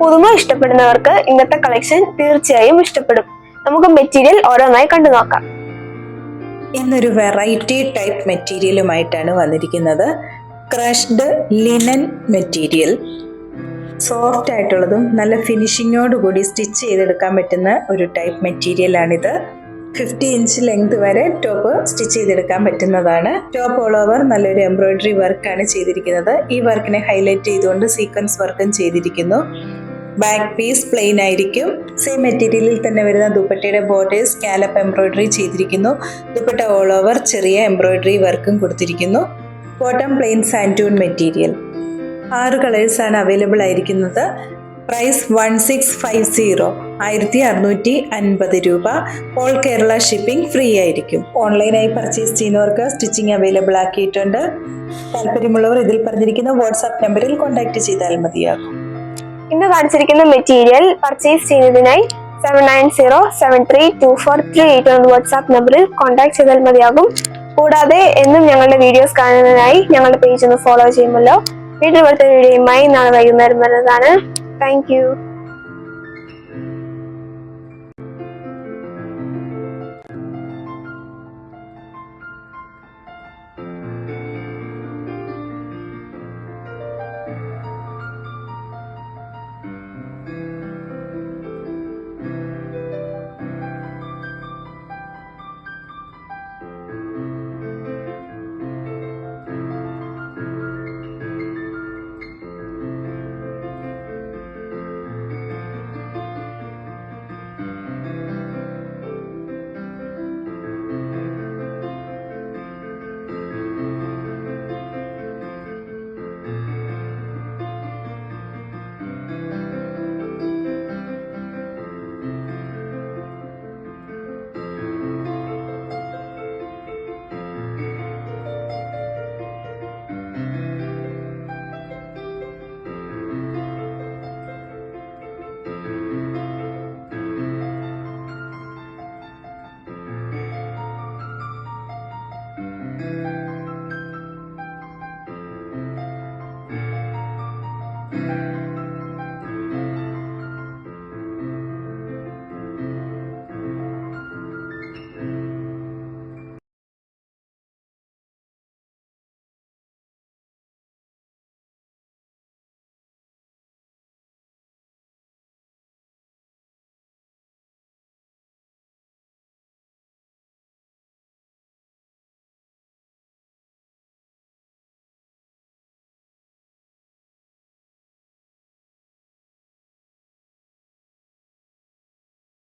പുതുമ ഇഷ്ടപ്പെടുന്നവർക്ക് ഇന്നത്തെ കളക്ഷൻ തീർച്ചയായും ഇഷ്ടപ്പെടും. നമുക്ക് മെറ്റീരിയൽ ഓരോന്നായി കണ്ടു നോക്കാം. ഇന്നൊരു വെറൈറ്റി ടൈപ്പ് മെറ്റീരിയലുമായിട്ടാണ് വന്നിരിക്കുന്നത്. ക്രഷ്ഡ് ലിനൻ മെറ്റീരിയൽ, സോഫ്റ്റ് ആയിട്ടുള്ളതും നല്ല ഫിനിഷിങ്ങോടുകൂടി സ്റ്റിച്ച് ചെയ്തെടുക്കാൻ പറ്റുന്ന ഒരു ടൈപ്പ് മെറ്റീരിയലാണിത്. 50 ഇഞ്ച് ലെങ്ത് വരെ ടോപ്പ് സ്റ്റിച്ച് ചെയ്തെടുക്കാൻ പറ്റുന്നതാണ്. ടോപ്പ് ഓൾ ഓവർ നല്ലൊരു എംബ്രോയിഡറി വർക്കാണ് ചെയ്തിരിക്കുന്നത്. ഈ വർക്കിനെ ഹൈലൈറ്റ് ചെയ്തുകൊണ്ട് സീക്വൻസ് വർക്കും ചെയ്തിരിക്കുന്നു. ബാക്ക് പീസ് പ്ലെയിൻ ആയിരിക്കും. സെയിം മെറ്റീരിയലിൽ തന്നെ വരുന്ന ദുപ്പട്ടയുടെ ബോർഡേഴ്സ് സ്കാലപ്പ് എംബ്രോയിഡറി ചെയ്തിരിക്കുന്നു. ദുപ്പട്ട ഓൾ ഓവർ ചെറിയ എംബ്രോയിഡറി വർക്കും കൊടുത്തിരിക്കുന്നു. Bottom plain സാൻഡൂൺ material. 6 കളേഴ്സാണ് അവൈലബിൾ ആയിരിക്കുന്നത്. പ്രൈസ് 1650, 1650 രൂപ. ഓൾ കേരള ഷിപ്പിംഗ് ഫ്രീ ആയിരിക്കും. ഓൺലൈനായി പർച്ചേസ് ചെയ്യുന്നവർക്ക് സ്റ്റിച്ചിങ് അവൈലബിൾ ആക്കിയിട്ടുണ്ട്. താല്പര്യമുള്ളവർ ഇതിൽ പറഞ്ഞിരിക്കുന്ന വാട്സാപ്പ് നമ്പറിൽ കോൺടാക്ട് ചെയ്താൽ മതിയാകും. ഇന്ന് കാണിച്ചിരിക്കുന്ന മെറ്റീരിയൽ പർച്ചേസ് ചെയ്യുന്നതിനായി 7907324388 എന്ന വാട്സാപ്പ് നമ്പറിൽ കോൺടാക്ട് ചെയ്താൽ മതിയാകും. കൂടാതെ എന്നും ഞങ്ങളുടെ വീഡിയോസ് കാണുന്നതിനായി ഞങ്ങളുടെ പേജ് ഒന്ന് ഫോളോ ചെയ്യുമല്ലോ. വീട്ടിൽ അടുത്ത വീഡിയോയുമായി നാളെ വൈകുന്നേരം വരുന്നതാണ്. Thank you.